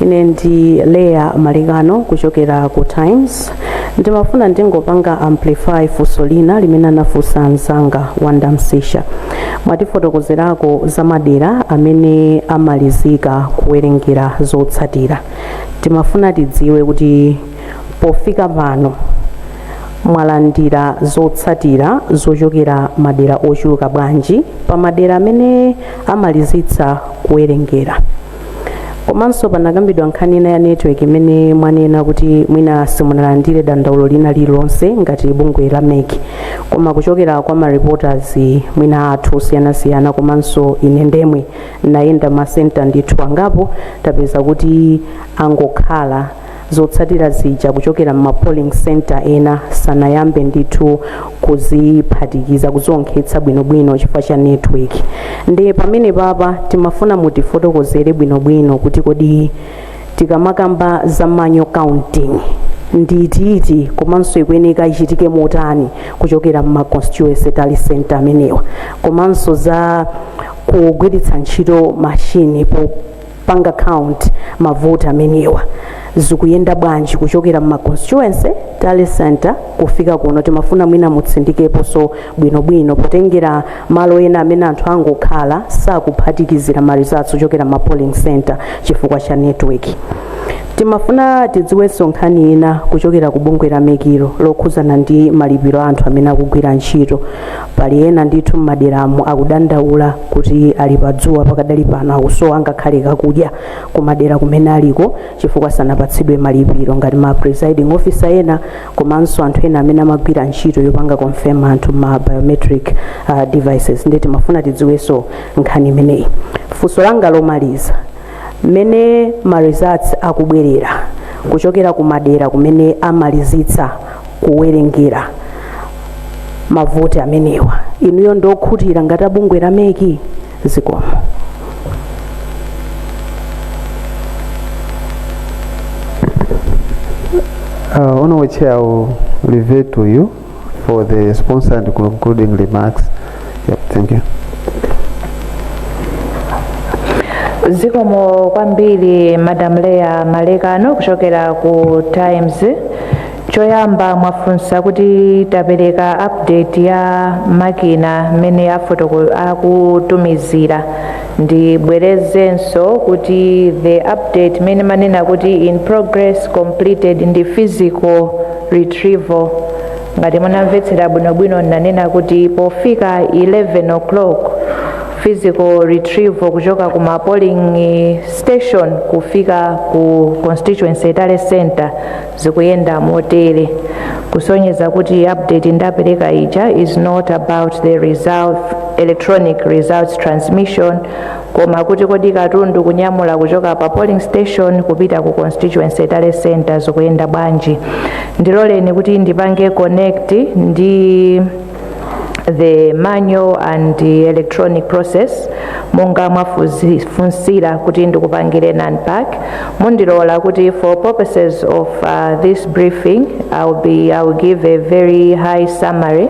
Ine ndi Leah Maligano kuchokera ku Times. Ndimafuna ndingopanga amplify funso lina limene anafunsa mzanga Wandamsisha. Mwatifotokozerako za madera amene amalizika kuwerengera zotsatira. Timafuna tidziwe kuti pofika pano mwalandira zotsatira zochokera madera ochuluka bwanji pa madera amene amalizitsa kuwerengera. Komanso panakambidwa nkhani ina ya network imene mwanena kuti mwina simunalandire dandaulo lina lililonse ngati bungwe la MEC, koma kuchokera kwa ma reporters mwina athu siyanasiyana komanso ine ndemwe nayenda masenta ndithu angapo tapeza kuti angokhala zotsatira zija kuchokera ma polling center ena sanayambe ndithu kuziphatikiza kuzonkhetsa bwinobwino chifukwa cha network. Ndiye pamene papa timafuna mutifotokozere bwinobwino kuti kodi tikamakamba za manual counting ndititi komanso ikuyeneka ichitike motani kuchokera ma constituency tally center amenewa, komanso za kugwiritsa ntchito machine popanga count mavoti amenewa zikuyenda bwanji kuchokera ma constituency tally center kufika kuno. Timafuna mwina mutsindikepo so bwinobwino potengera malo ena amene anthu angokhala sakuphatikizira ma results kuchokera ma polling center chifukwa cha network. Timafuna tidziwenso nkhani ina kuchokera ku bungwe la MEC lokhuzana ndi malipiro anthu amene akugwira ntchito. Pali ena ndithu m'maderamo akudandaula kuti ali padzuwa pakadali pano akusowa ngakhale kakudya ku madera kumene aliko chifukwa sanapatsidwe malipiro ngati ma presiding officer ena komanso anthu ena amene amagwira ntchito yopanga confirm anthu ma biometric devices. Ndi timafuna tidziwenso nkhani imeneyi. Funso langa lomaliza, mene ma results akubwerera kuchokera ku madera kumene amalizitsa kuwerengera mavoti amenewa, inuyo ndokhutira ngati bungwe la MEC? Zikomo. Honorable Chair, I will revert to you for the sponsor and concluding remarks. Yep, thank you. Zikomo kwambiri Madam Leah Maligano kuchokera ku Times. Choyamba mwafunsa kuti tapereka update ya makina mene akutumizira. Ndibwerezenso kuti the update mene manena kuti in progress completed in the physical retrieval. Ngati munamvetsera bwinobwino nanena kuti pofika 11 o'clock physical retrieval kuchoka ku ma polling station kufika ku constituency tally center zikuyenda motere. kusonyeza kuti update ndapereka ija is not about the electronic results transmission, koma kuti kodi katundu kunyamula kuchoka pa polling station kupita ku constituency tale centers kuyenda bwanji. Ndiloleni kuti ndipange connect ndi the manual and the electronic process monga mwafunsira kuti ndikupangire unpack. Mundilola kuti for purposes of this briefing I will give a very high summary,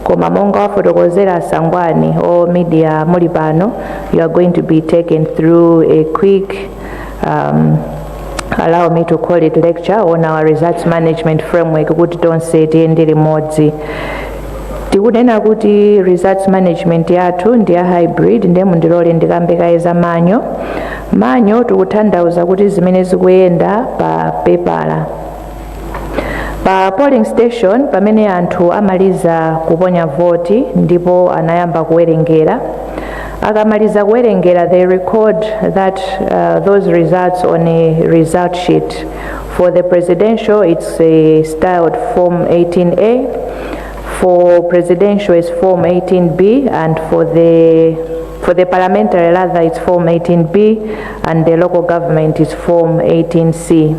koma monga wafotokozera sangwani or media muli pano, you are going to be taken through a quick allow me to call it lecture on our results management framework kuti tonse tiyende limodzi. Tikunena kuti results management yathu ndi ya hybrid, ndiye mundilole ndikambekaiza manyo tikutanthauza kuti zimene zikuyenda pa pepala. Pa polling station pamene anthu amaliza kuponya voti ndipo anayamba kuwerengera, akamaliza kuwerengera they record that those results on a result sheet. For the presidential it's styled form 18A, for presidential it's form 18B, and for the parliamentary rather it's form 18B, and the local government is form 18C.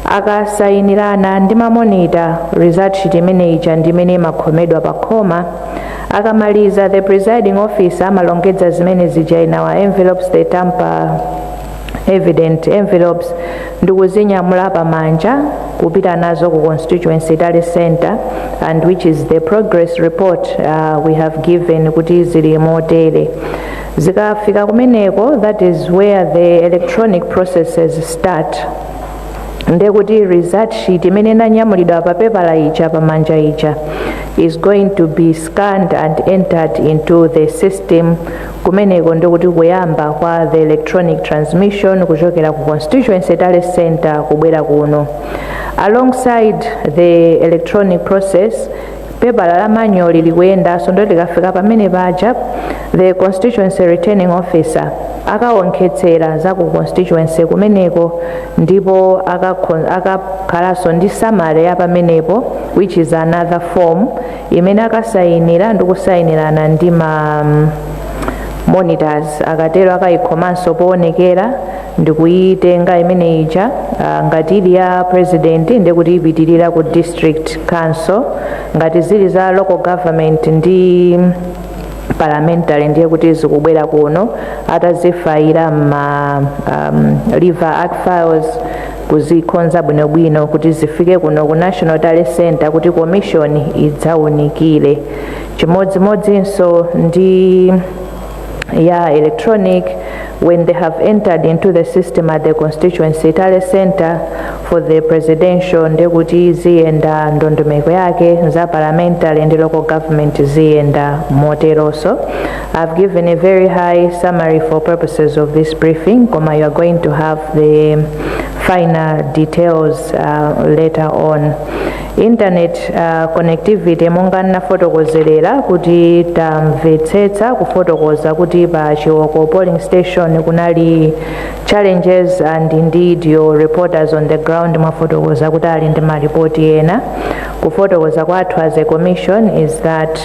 Akasayinirana ndi mamonita result sheet imene ija ndimene makhomedwa pakhoma. Akamaliza the presiding officer amalongedza zimene zija in our envelopes, the tamper evident envelopes, ndikuzinyamula pamanja kupita nazo ku constituency tale center, and which is the progress report we have given kuti zili motere. Zikafika kumeneko, that is where the electronic processes start. Ndekuti result sheet imene nanyamulidwa pa paper ija pamanja ija is going to be scanned and entered into the system. Kumeneko ndekuti kuyamba kwa the electronic transmission kuchokera ku constituency tale center kubwera kuno. Alongside the electronic process, paper la manual likuyenda, so ndo likafika pamene paja the constituency returning officer akaonkhetsera za ku constituency kumeneko, ndipo akakhalaso ndi summary ya pamenepo, which is another form imene akasayinira ndikusayinirana ndi ma monitors. Akatero akayikhomanso poonekera ndikuyitenga imene ija ngati ili ya president ndekuti ipitirira ku district council, ngati zili za local government ndi parliamentary ndiye kuti zikubwera kuno atazifayira ma River Act files kuzikonza bwinobwino kuti zifike kuno ku National Talent Center kuti commission idzaunikire. Chimodzimodzinso ndi ya electronic, when they have entered into the system at the constituency tale center for the presidential ndekuti ziyenda ndondomeko yake, za parliamentary and local government ziyenda moteroso. I've given a very high summary for purposes of this briefing, koma you are going to have the final details later on. Internet connectivity monga nafotokozerera kuti tamvetsetsa kufotokoza kuti pa Chiwoko polling station kunali challenges, and indeed your reporters on the ground mwafotokoza kuti ali ndi maripoti ena. Kufotokoza kwathu as a commission is that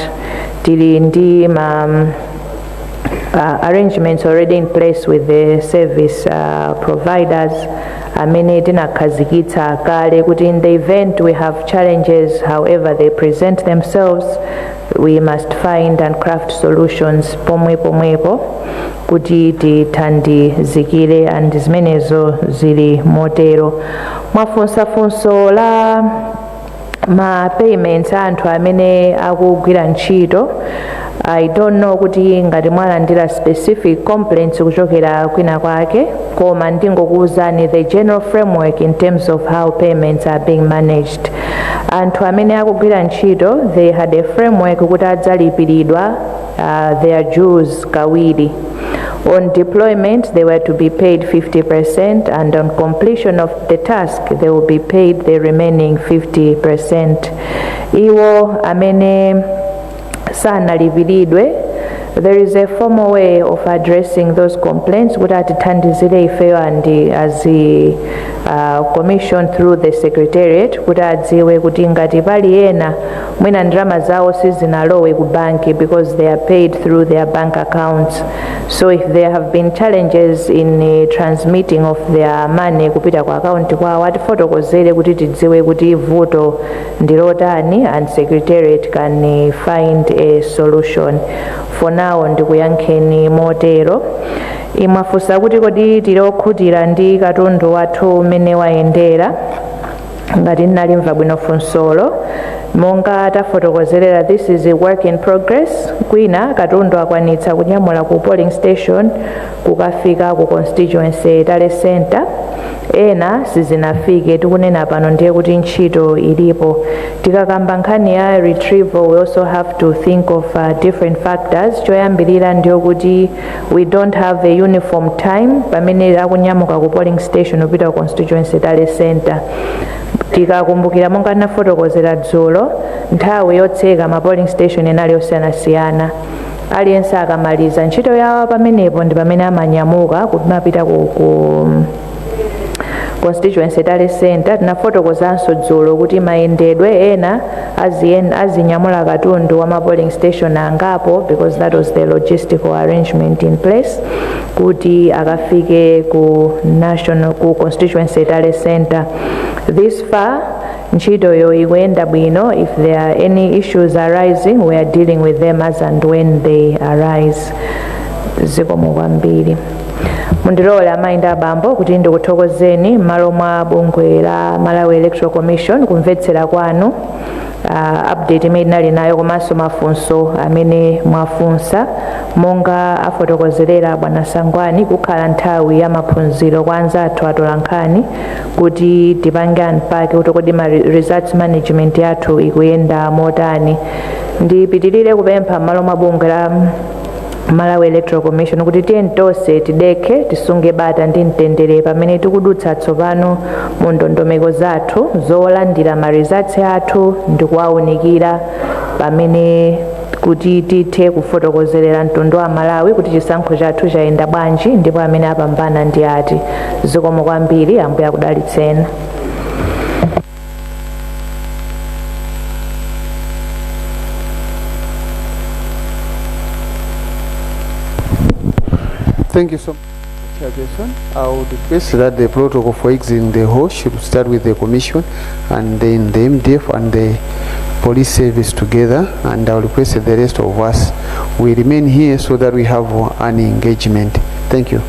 tili ndi arrangements already in place with the service providers amene tinakhazikitsa kale kuti in the event we have challenges however they present themselves, we must find and craft solutions pomwepo kuti tithandizikire, and zimenezo zili motero. Mwafunsafunso la ma payments anthu amene akugwira ntchito, I don't know kuti ngati mwalandira specific complaints kuchokera kwina kwake, koma ndingokuwuzani the general framework in terms of how payments are being managed. Anthu amene akugwira ntchito, they had a framework kuti adzalipiridwa their dues kawiri. On deployment, they were to be paid 50%, and on completion of the task, they will be paid the remaining 50%. Iwo amene sanalipiridwe there is a formal way of addressing those complaints kuti atithandizire ifeyo and as the commission through the secretariat kuti adziwe kuti ngati pali ena mwina ndalama zawo sizinalowe ku banki because they are paid through their bank accounts. So if there have been challenges in transmitting of their money kupita kwa account kwawo atifotokozere kuti tidziwe kuti vuto ndilotani and secretariat can find a solution. For now ndikuyankheni motero. Imafusa kuti kodi tilokhutira ndi katundu wathu umene wayendera ngati ndinalimva bwino funsolo monga tafotokozerera this is a work in progress. Kwina katundu akwanitsa kunyamula ku polling station kukafika ku constituency tale center, ena sizinafike. Tikunena pano ndiye kuti ntchito ilipo. Tikakamba nkhani ya retrieval, we also have to think of different factors. Choyambirira ndiyo kuti we don't have a uniform time pamene akunyamuka ku polling station upita ku constituency tale center. Tikakumbukira monga nafotokozera dzulo nthawi yotseka ma polling station enali osiyanasiyana. Aliyense akamaliza ntchito yawo pamenepo ndi pamene amanyamuka kuti mapita ku constituency tale center. Tinafotokozanso dzulo kuti mayendedwe ena azinyamula katundu wa ma polling station angapo because that was the logistical arrangement in place kuti akafike ku constituency tale center. This far ntchito yo ikuenda bwino. If there are any issues arising, we are dealing with them as and when they arise. Zikomo kwambiri. Mundilole amayi abambo kuti ndikuthokozeni m'malo mwa bungwe la Malawi Electoral Commission kumvetsera kwanu update imene nali nayo komanso mafunso amene mwafunsa. Monga afotokozerera bwana Sangwani, kukhala nthawi ya maphunziro kwa anzathu atolankhani kuti tipange unpack kuti kodi ma results management yathu ikuyenda motani. Ndipitirire kupempha m'malo mwa bungwe la Malawi Electoral Commission kuti tiye tonse tidekhe tisunge bata ndi mtendere pamene tikudutsa tsopano mu ndondomeko zathu zolandira ma results athu ndi kuwaunikira pamene kuti tithe kufotokozerera mtundu wa Malawi kuti chisankho chathu chayenda bwanji ndipo amene apambana ndi ati. Zikomo kwambiri, Ambuye akudalitseni. Thank you so much, Chairperson. I would request that the protocol for exiting the hall should start with the Commission and then the MDF and the police service together, and I will request that the rest of us will remain here so that we have an engagement. Thank you.